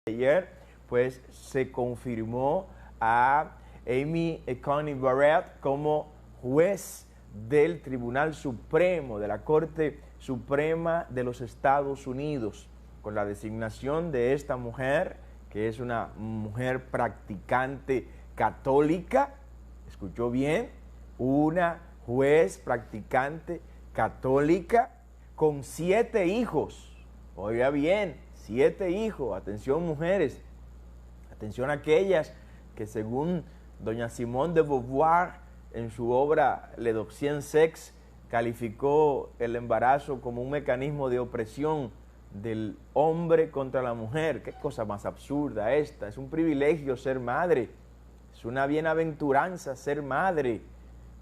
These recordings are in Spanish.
Ayer, pues se confirmó a Amy Coney Barrett como juez del Tribunal Supremo, de la Corte Suprema de los Estados Unidos, con la designación de esta mujer, que es una mujer practicante católica. ¿Escuchó bien? Una juez practicante católica con 7 hijos. Oiga bien, 7 hijos. Atención, mujeres. Atención a aquellas que, según doña Simone de Beauvoir, en su obra Le Deuxième Sexe, calificó el embarazo como un mecanismo de opresión del hombre contra la mujer. Qué cosa más absurda esta. Es un privilegio ser madre. Es una bienaventuranza ser madre.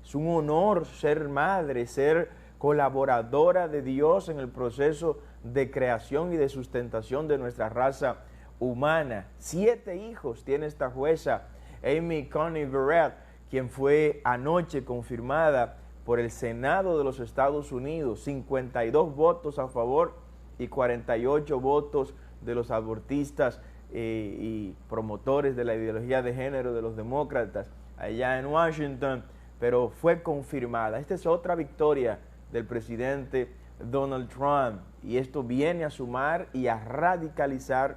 Es un honor ser madre, ser colaboradora de Dios en el proceso de creación y de sustentación de nuestra raza humana. 7 hijos tiene esta jueza, Amy Coney Barrett, quien fue anoche confirmada por el Senado de los Estados Unidos, 52 votos a favor y 48 votos de los abortistas y promotores de la ideología de género de los demócratas allá en Washington, pero fue confirmada. Esta es otra victoria del presidente Donald Trump, y esto viene a sumar y a radicalizar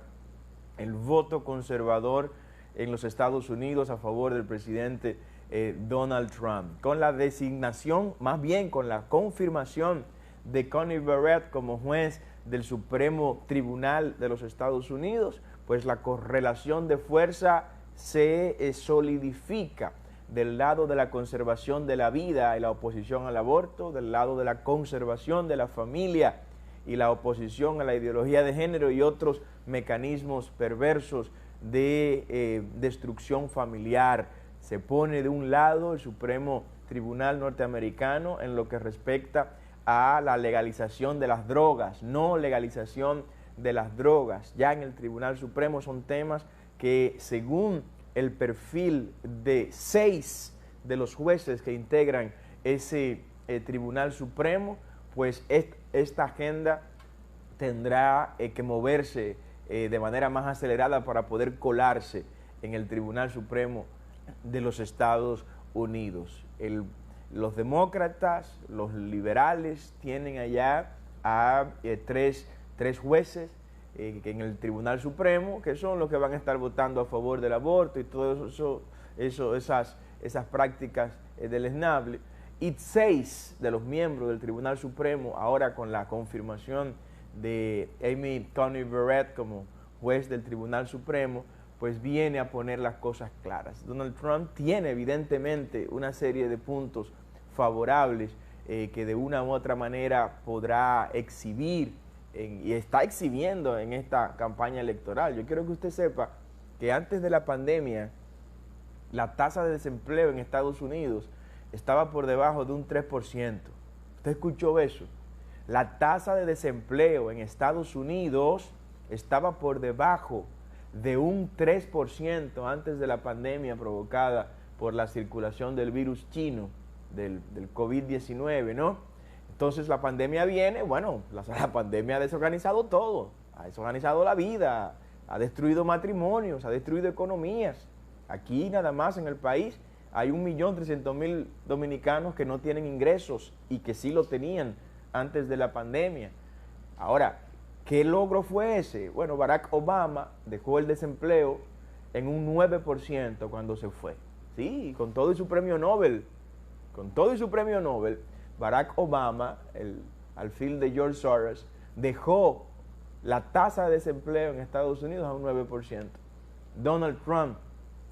el voto conservador en los Estados Unidos a favor del presidente Donald Trump. Con la designación, más bien con la confirmación de Coney Barrett como juez del Supremo Tribunal de los Estados Unidos, pues la correlación de fuerza se solidifica del lado de la conservación de la vida y la oposición al aborto, del lado de la conservación de la familia y la oposición a la ideología de género y otros mecanismos perversos de destrucción familiar. Se pone de un lado el Supremo Tribunal norteamericano en lo que respecta a la legalización de las drogas, no legalización de las drogas. Ya en el Tribunal Supremo son temas que, según el perfil de 6 de los jueces que integran ese Tribunal Supremo, pues esta agenda tendrá que moverse de manera más acelerada para poder colarse en el Tribunal Supremo de los Estados Unidos. Los demócratas, los liberales tienen allá a tres jueces en el Tribunal Supremo, que son los que van a estar votando a favor del aborto y todo esas prácticas deleznables. Y 6 de los miembros del Tribunal Supremo, ahora con la confirmación de Amy Coney Barrett como juez del Tribunal Supremo, pues viene a poner las cosas claras. Donald Trump tiene evidentemente una serie de puntos favorables que de una u otra manera podrá exhibir y está exhibiendo en esta campaña electoral. Yo quiero que usted sepa que antes de la pandemia la tasa de desempleo en Estados Unidos estaba por debajo de un 3%. ¿Usted escuchó eso? La tasa de desempleo en Estados Unidos estaba por debajo de un 3% antes de la pandemia provocada por la circulación del virus chino, del COVID-19, ¿no? Entonces la pandemia viene, bueno, la pandemia ha desorganizado todo, ha desorganizado la vida, ha destruido matrimonios, ha destruido economías. Aquí nada más en el país hay 1.300.000 dominicanos que no tienen ingresos y que sí lo tenían antes de la pandemia. Ahora, ¿qué logro fue ese? Bueno, Barack Obama dejó el desempleo en un 9% cuando se fue. Sí, con todo y su premio Nobel, Barack Obama, el alfil de George Soros, dejó la tasa de desempleo en Estados Unidos a un 9%. Donald Trump,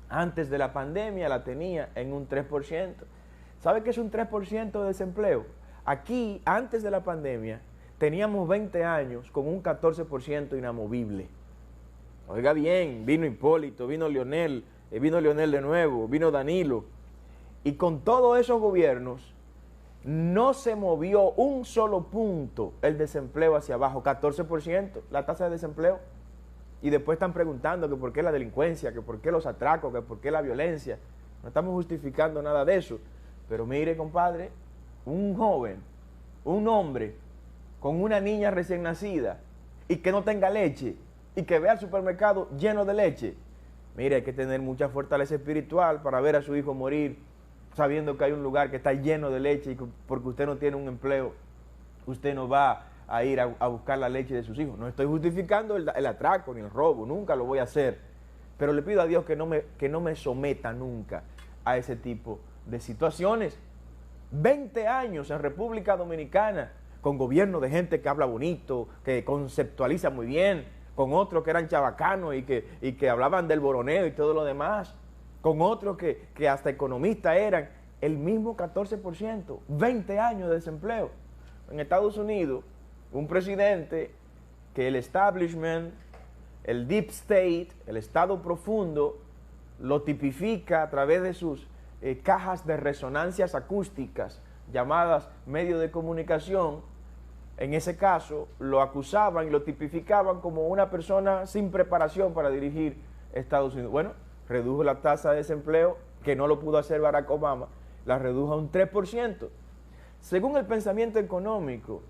antes de la pandemia, la tenía en un 3%. ¿Sabe qué es un 3% de desempleo? Aquí, antes de la pandemia, teníamos 20 años con un 14% inamovible. Oiga bien, vino Hipólito, vino Leonel de nuevo, vino Danilo. Y con todos esos gobiernos, no se movió un solo punto el desempleo hacia abajo, 14% la tasa de desempleo. Y después están preguntando que por qué la delincuencia, que por qué los atracos, que por qué la violencia. No estamos justificando nada de eso. Pero mire, compadre, un joven, un hombre con una niña recién nacida y que no tenga leche, y que vea el supermercado lleno de leche. Mire, hay que tener mucha fortaleza espiritual para ver a su hijo morir sabiendo que hay un lugar que está lleno de leche y que porque usted no tiene un empleo, usted no va a ir a buscar la leche de sus hijos. No estoy justificando el atraco ni el robo, nunca lo voy a hacer. Pero le pido a Dios que no me someta nunca a ese tipo de situaciones. 20 años en República Dominicana, con gobierno de gente que habla bonito, que conceptualiza muy bien, con otros que eran chabacanos y que hablaban del boroneo y todo lo demás, con otros que hasta economistas eran, el mismo 14%, 20 años de desempleo. En Estados Unidos, un presidente que el establishment, el deep state, el estado profundo, lo tipifica a través de sus cajas de resonancias acústicas, llamadas medios de comunicación. En ese caso, lo acusaban y lo tipificaban como una persona sin preparación para dirigir Estados Unidos. Bueno, redujo la tasa de desempleo, que no lo pudo hacer Barack Obama, la redujo a un 3%. Según el pensamiento económico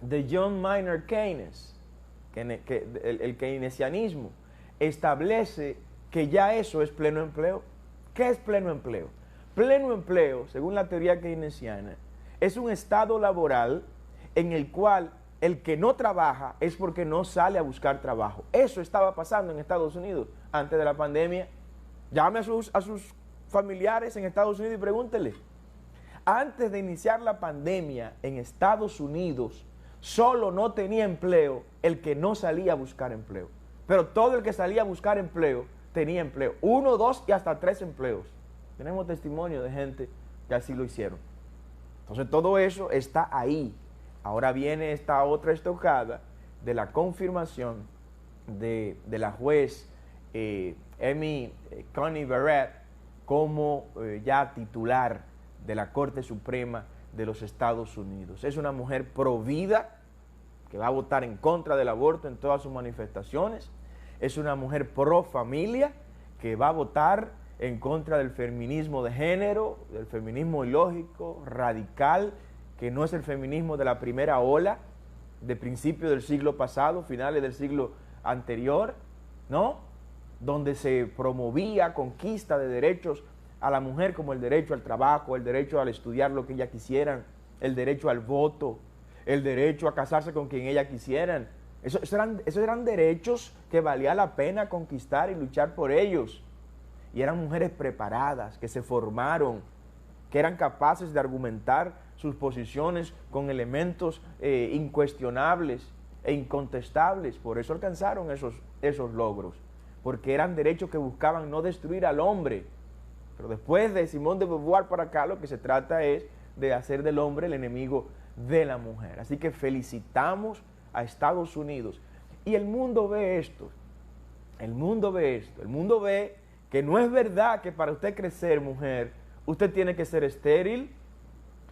de John Maynard Keynes, el keynesianismo establece que ya eso es pleno empleo. ¿Qué es pleno empleo? Pleno empleo, según la teoría keynesiana, es un estado laboral en el cual el que no trabaja es porque no sale a buscar trabajo. Eso estaba pasando en Estados Unidos antes de la pandemia. Llame a sus familiares en Estados Unidos y pregúntele. Antes de iniciar la pandemia en Estados Unidos, solo no tenía empleo el que no salía a buscar empleo. Pero todo el que salía a buscar empleo tenía empleo. 1, 2 y hasta 3 empleos. Tenemos testimonio de gente que así lo hicieron. Entonces todo eso está ahí. Ahora viene esta otra estocada de la confirmación de la juez Amy Coney Barrett como ya titular de la Corte Suprema de los Estados Unidos. Es una mujer pro vida que va a votar en contra del aborto en todas sus manifestaciones. Es una mujer pro familia que va a votar en contra del feminismo de género, del feminismo ilógico, radical, que no es el feminismo de la primera ola, de principios del siglo pasado, finales del siglo anterior, ¿no? Donde se promovía conquista de derechos a la mujer como el derecho al trabajo, el derecho al estudiar lo que ella quisieran, el derecho al voto, el derecho a casarse con quien ella quisieran. Esos eran derechos que valía la pena conquistar y luchar por ellos. Y eran mujeres preparadas, que se formaron, que eran capaces de argumentar sus posiciones con elementos incuestionables e incontestables. Por eso alcanzaron esos logros, porque eran derechos que buscaban no destruir al hombre. Pero después de Simone de Beauvoir para acá, lo que se trata es de hacer del hombre el enemigo de la mujer. Así que felicitamos a Estados Unidos. Y el mundo ve esto. El mundo ve esto. El mundo ve que no es verdad que para usted crecer, mujer, usted tiene que ser estéril.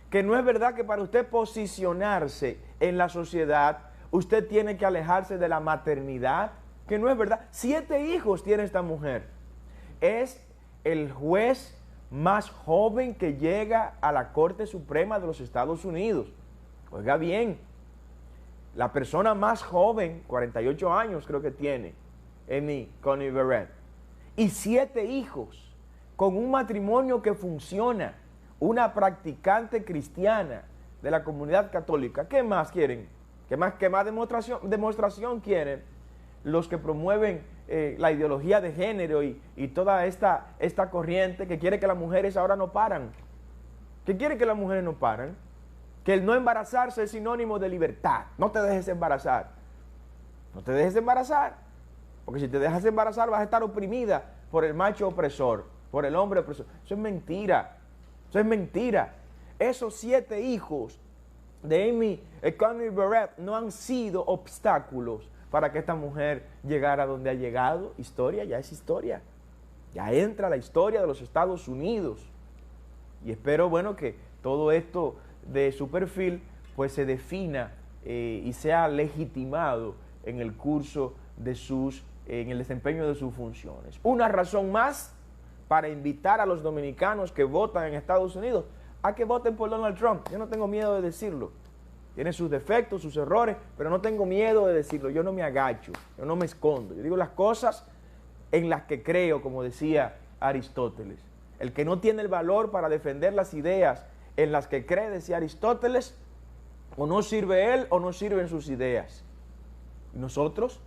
Que no es verdad que para usted posicionarse en la sociedad, usted tiene que alejarse de la maternidad. Que no es verdad. 7 hijos tiene esta mujer. Es el juez más joven que llega a la Corte Suprema de los Estados Unidos. Oiga bien, la persona más joven, 48 años creo que tiene, Amy Coney Barrett, y 7 hijos, con un matrimonio que funciona, una practicante cristiana de la comunidad católica. ¿Qué más quieren? ¿Qué más demostración quieren los que promueven la ideología de género y toda esta corriente que quiere que las mujeres ahora no paran? ¿Qué quiere que las mujeres no paran? Que el no embarazarse es sinónimo de libertad. No te dejes embarazar. No te dejes embarazar. Porque si te dejas embarazar vas a estar oprimida por el macho opresor, por el hombre opresor. Eso es mentira. Eso es mentira. Esos 7 hijos de Amy Coney Barrett no han sido obstáculos para que esta mujer llegara donde ha llegado. Historia, ya es historia. Ya entra la historia de los Estados Unidos. Y espero, bueno, que todo esto de su perfil pues se defina y sea legitimado en el curso de en el desempeño de sus funciones. Una razón más para invitar a los dominicanos que votan en Estados Unidos a que voten por Donald Trump. Yo no tengo miedo de decirlo. Tiene sus defectos, sus errores, pero no tengo miedo de decirlo. Yo no me agacho yo no me escondo, yo digo las cosas en las que creo, como decía Aristóteles. El que no tiene el valor para defender las ideas en las que cree, decía Aristóteles, o no sirve él o no sirven sus ideas. ¿Y nosotros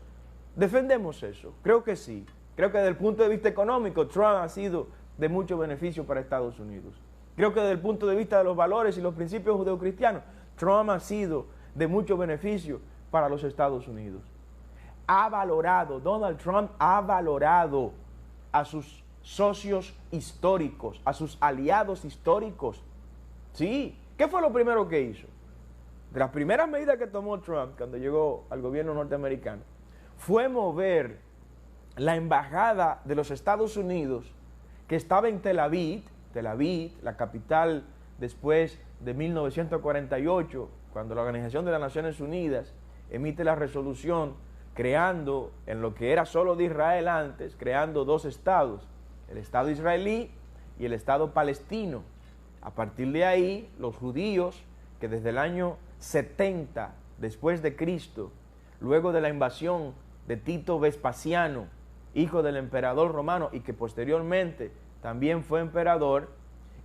defendemos eso? Creo que sí. Creo que desde el punto de vista económico, Trump ha sido de mucho beneficio para Estados Unidos. Creo que desde el punto de vista de los valores y los principios judeocristianos, Trump ha sido de mucho beneficio para los Estados Unidos. Donald Trump ha valorado a sus socios históricos, a sus aliados históricos. Sí, ¿qué fue lo primero que hizo? De las primeras medidas que tomó Trump cuando llegó al gobierno norteamericano fue mover la embajada de los Estados Unidos, que estaba en Tel Aviv, la capital después de 1948, cuando la Organización de las Naciones Unidas emite la resolución creando, en lo que era solo de Israel antes, creando dos estados, el Estado israelí y el Estado palestino. A partir de ahí, los judíos, que desde el año 70 después de Cristo, luego de la invasión de Tito Vespasiano, hijo del emperador romano y que posteriormente también fue emperador,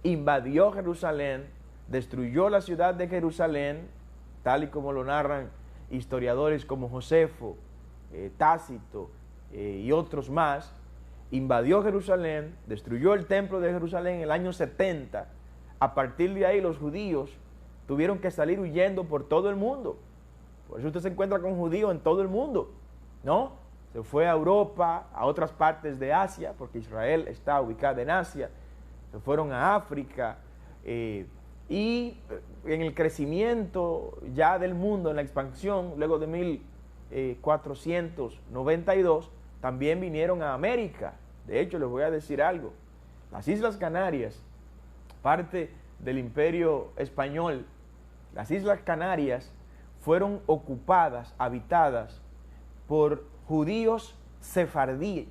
invadió Jerusalén, destruyó la ciudad de Jerusalén, tal y como lo narran historiadores como Josefo, Tácito y otros más. Invadió Jerusalén, destruyó el templo de Jerusalén en el año 70. A partir de ahí los judíos tuvieron que salir huyendo por todo el mundo. Por eso usted se encuentra con judíos en todo el mundo, ¿no? Se fue a Europa, a otras partes de Asia, porque Israel está ubicada en Asia. Se fueron a África y en el crecimiento ya del mundo, en la expansión, luego de 1492, también vinieron a América. De hecho, les voy a decir algo. Las Islas Canarias, parte del Imperio Español, las Islas Canarias fueron ocupadas, habitadas por judíos sefardíes.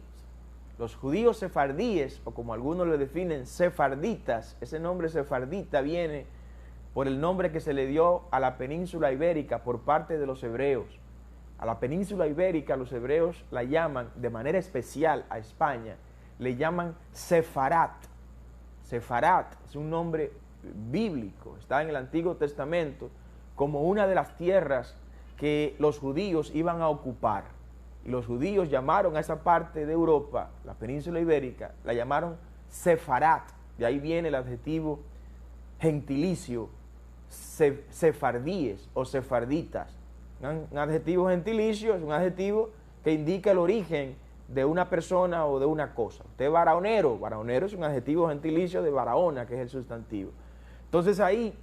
Los judíos sefardíes, o como algunos le definen, sefarditas, ese nombre sefardita viene por el nombre que se le dio a la península ibérica por parte de los hebreos. A la península ibérica los hebreos la llaman, de manera especial a España, le llaman Sefarat. Sefarat es un nombre bíblico, está en el Antiguo Testamento como una de las tierras que los judíos iban a ocupar. Y los judíos llamaron a esa parte de Europa, la península ibérica, la llamaron Sefarat. De ahí viene el adjetivo gentilicio, sefardíes o sefarditas. Un adjetivo gentilicio es un adjetivo que indica el origen de una persona o de una cosa. Usted baraonero, baraonero es un adjetivo gentilicio de Barahona, que es el sustantivo. Entonces ahí,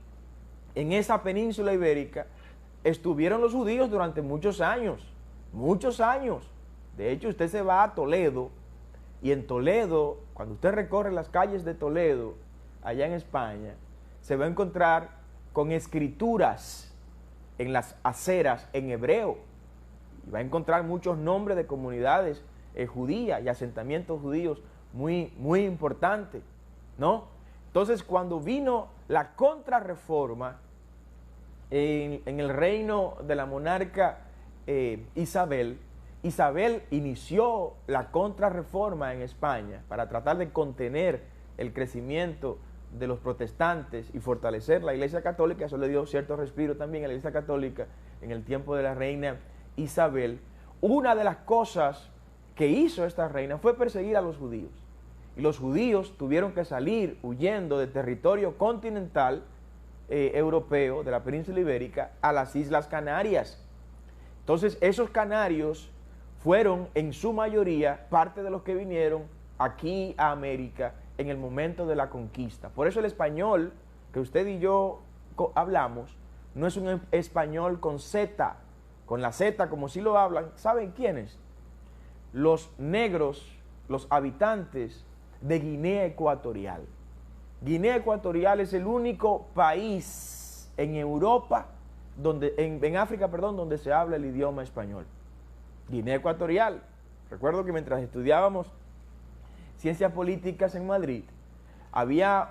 en esa península ibérica, estuvieron los judíos durante muchos años. Muchos años. De hecho, usted se va a Toledo y en Toledo, cuando usted recorre las calles de Toledo, allá en España, se va a encontrar con escrituras en las aceras en hebreo. Y va a encontrar muchos nombres de comunidades judías y asentamientos judíos muy importantes, ¿no? Entonces, cuando vino la contrarreforma en el reino de la monarca Isabel inició la contrarreforma en España para tratar de contener el crecimiento de los protestantes y fortalecer la Iglesia Católica. Eso le dio cierto respiro también a la Iglesia Católica en el tiempo de la reina Isabel. Una de las cosas que hizo esta reina fue perseguir a los judíos. Y los judíos tuvieron que salir huyendo del territorio continental europeo, de la península ibérica, a las Islas Canarias. Entonces, esos canarios fueron en su mayoría parte de los que vinieron aquí a América en el momento de la conquista. Por eso el español que usted y yo hablamos no es un español con Z, con la Z como si lo hablan. ¿Saben quiénes? Los negros, los habitantes de Guinea Ecuatorial. Guinea Ecuatorial es el único país en Europa, en África, donde se habla el idioma español. Guinea Ecuatorial. Recuerdo que mientras estudiábamos ciencias políticas en Madrid, había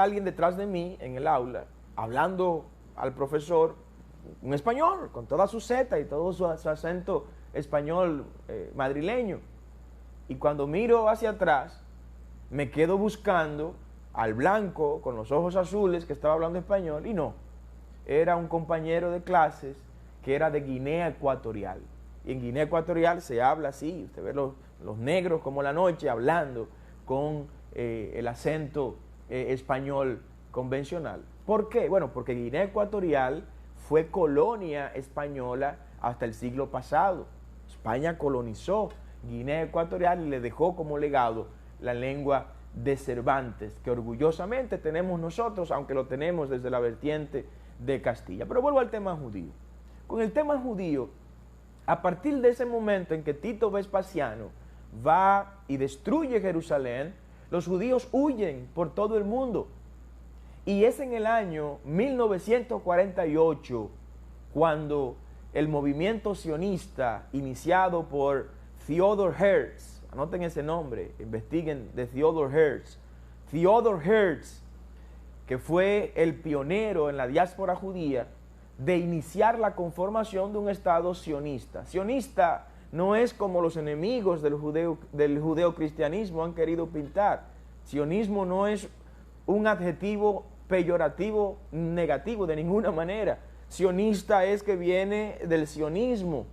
alguien detrás de mí en el aula, hablando al profesor, un español, con toda su Z y todo su acento español madrileño. Y cuando miro hacia atrás, me quedo buscando al blanco con los ojos azules que estaba hablando español, y no, era un compañero de clases que era de Guinea Ecuatorial. Y en Guinea Ecuatorial se habla así, usted ve los negros como la noche hablando con el acento español convencional. ¿Por qué? Bueno, porque Guinea Ecuatorial fue colonia española hasta el siglo pasado. España colonizó Guinea Ecuatorial y le dejó como legado la lengua de Cervantes, que orgullosamente tenemos nosotros, aunque lo tenemos desde la vertiente de Castilla. Pero vuelvo al tema judío. Con el tema judío, a partir de ese momento en que Tito Vespasiano va y destruye Jerusalén, los judíos huyen por todo el mundo. Y es en el año 1948 cuando el movimiento sionista iniciado por Theodor Herzl, anoten ese nombre, investiguen de Theodor Herzl. Theodor Herzl, que fue el pionero en la diáspora judía de iniciar la conformación de un Estado sionista. Sionista no es como los enemigos del judeocristianismo han querido pintar. Sionismo no es un adjetivo peyorativo negativo de ninguna manera. Sionista es que viene del sionismo,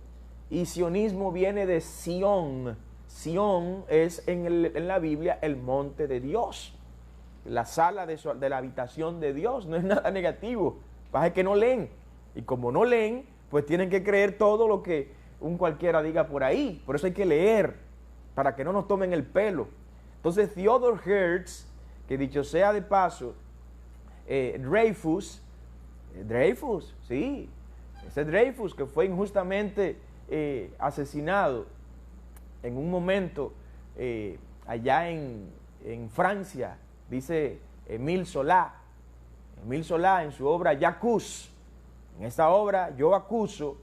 y sionismo viene de Sión. Sión es en la Biblia el monte de Dios, la sala de la habitación de Dios. No es nada negativo, pasa que no leen, y como no leen, pues tienen que creer todo lo que un cualquiera diga por ahí. Por eso hay que leer, para que no nos tomen el pelo. Entonces Theodor Herzl, que dicho sea de paso, Dreyfus, sí, ese Dreyfus que fue injustamente asesinado en un momento allá en Francia, dice Émile Zola en su obra J'accuse. En esta obra, Yo acuso,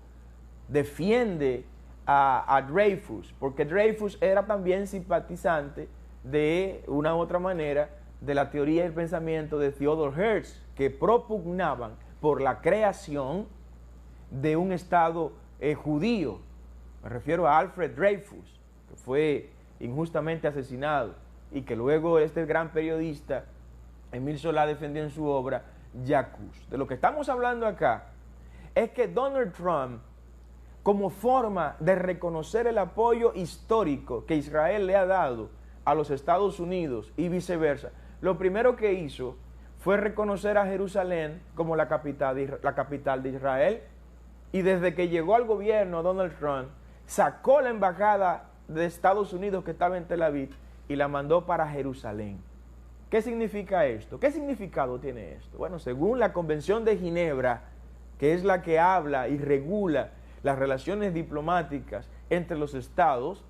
defiende a Dreyfus, porque Dreyfus era también simpatizante de una u otra manera de la teoría y el pensamiento de Theodor Herzl, que propugnaban por la creación de un Estado judío. Me refiero a Alfred Dreyfus, que fue injustamente asesinado y que luego este gran periodista Émile Zola defendió en su obra J'accuse. De lo que estamos hablando acá es que Donald Trump, como forma de reconocer el apoyo histórico que Israel le ha dado a los Estados Unidos y viceversa, lo primero que hizo fue reconocer a Jerusalén como la capital de Israel. Y desde que llegó al gobierno Donald Trump, sacó la embajada de Estados Unidos que estaba en Tel Aviv y la mandó para Jerusalén. ¿Qué significa esto? ¿Qué significado tiene esto? Bueno, según la Convención de Ginebra, que es la que habla y regula las relaciones diplomáticas entre los estados,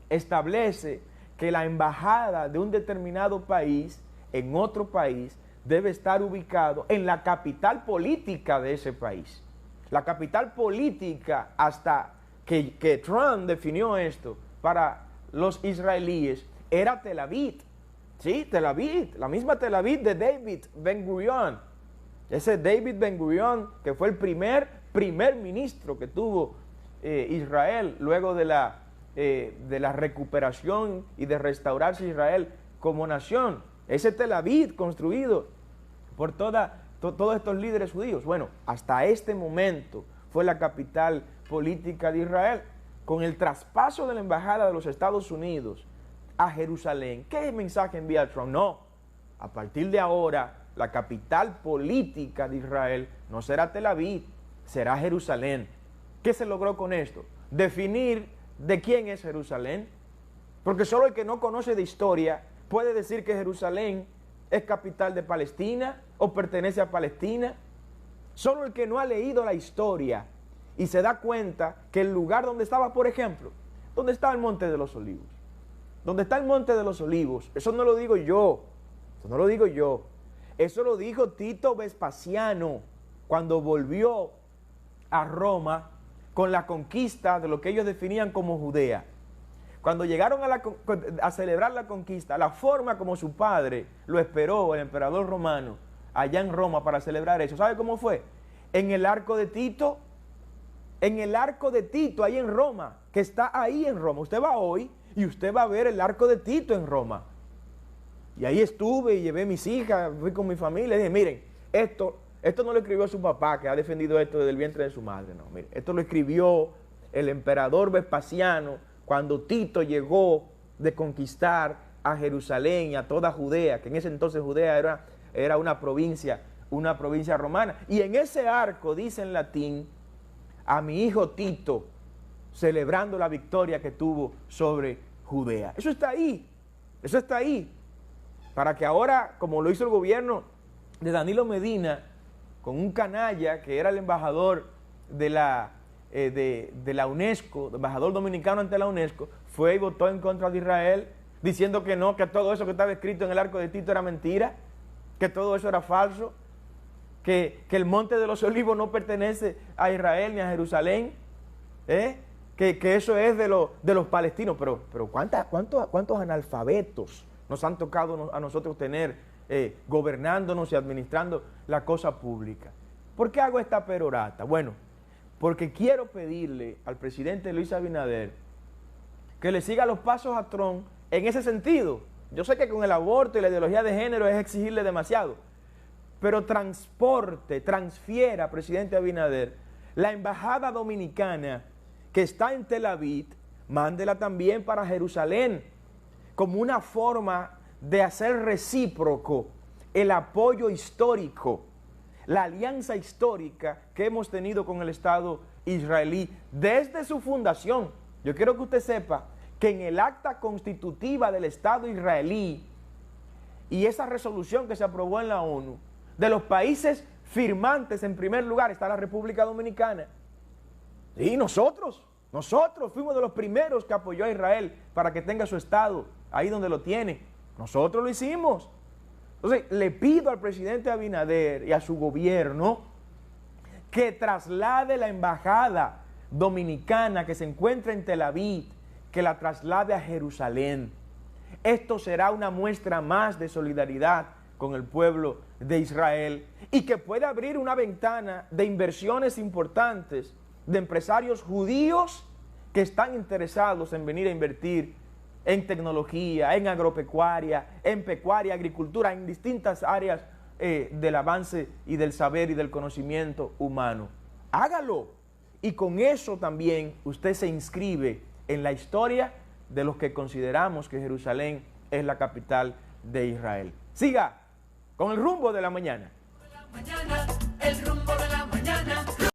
establece que la embajada de un determinado país en otro país debe estar ubicado en la capital política de ese país. La capital política, hasta que Trump definió esto para los israelíes, era Tel Aviv. Sí, Tel Aviv, la misma Tel Aviv de David Ben Gurion. Ese David Ben Gurion, que fue el primer ministro que tuvo Israel luego de la recuperación y de restaurarse Israel como nación. Ese Tel Aviv construido por todos estos líderes judíos. Bueno, hasta este momento fue la capital política de Israel. Con el traspaso de la embajada de los Estados Unidos a Jerusalén, ¿qué mensaje envía Trump? No, a partir de ahora la capital política de Israel no será Tel Aviv, será Jerusalén. ¿Qué se logró con esto? Definir de quién es Jerusalén, porque solo el que no conoce de historia puede decir que Jerusalén es capital de Palestina o pertenece a Palestina. Solo el que no ha leído la historia y se da cuenta que el lugar donde estaba, por ejemplo, donde está el Monte de los Olivos, donde está el Monte de los Olivos, eso no lo digo yo, eso lo dijo Tito Vespasiano cuando volvió a Roma con la conquista de lo que ellos definían como Judea. Cuando llegaron a celebrar la conquista, la forma como su padre lo esperó, el emperador romano, allá en Roma para celebrar eso, ¿sabe cómo fue? En el arco de Tito, en el Arco de Tito, ahí en Roma, que está ahí en Roma. Usted va hoy y usted va a ver el Arco de Tito en Roma. Y ahí estuve y llevé a mis hijas, fui con mi familia y dije, miren, esto no lo escribió su papá, que ha defendido esto desde el vientre de su madre, no, miren, esto lo escribió el emperador Vespasiano cuando Tito llegó de conquistar a Jerusalén y a toda Judea, que en ese entonces Judea era una provincia romana. Y en ese arco dice en latín, a mi hijo Tito, celebrando la victoria que tuvo sobre Judea. Eso está ahí, para que ahora, como lo hizo el gobierno de Danilo Medina, con un canalla que era el embajador de la UNESCO, embajador dominicano ante la UNESCO, fue y votó en contra de Israel, diciendo que no, que todo eso que estaba escrito en el Arco de Tito era mentira, que todo eso era falso, que el Monte de los Olivos no pertenece a Israel ni a Jerusalén, que eso es de los palestinos. Pero ¿cuántos analfabetos nos han tocado a nosotros tener gobernándonos y administrando la cosa pública? ¿Por qué hago esta perorata? Bueno, porque quiero pedirle al presidente Luis Abinader que le siga los pasos a Trump en ese sentido. Yo sé que con el aborto y la ideología de género es exigirle demasiado, pero transfiera, presidente Abinader, la embajada dominicana que está en Tel Aviv, mándela también para Jerusalén, como una forma de hacer recíproco el apoyo histórico, la alianza histórica que hemos tenido con el Estado israelí desde su fundación. Yo quiero que usted sepa que en el acta constitutiva del Estado israelí y esa resolución que se aprobó en la ONU, de los países firmantes en primer lugar está la República Dominicana. Y nosotros fuimos de los primeros que apoyó a Israel para que tenga su Estado ahí donde lo tiene. Nosotros lo hicimos. Entonces, le pido al presidente Abinader y a su gobierno que traslade la embajada dominicana que se encuentra en Tel Aviv, que la traslade a Jerusalén. Esto será una muestra más de solidaridad con el pueblo de Israel y que puede abrir una ventana de inversiones importantes de empresarios judíos que están interesados en venir a invertir en tecnología, en agropecuaria, en pecuaria, agricultura, en distintas áreas del avance y del saber y del conocimiento humano. Hágalo. Y con eso también usted se inscribe en la historia de los que consideramos que Jerusalén es la capital de Israel. Siga con el rumbo de la mañana.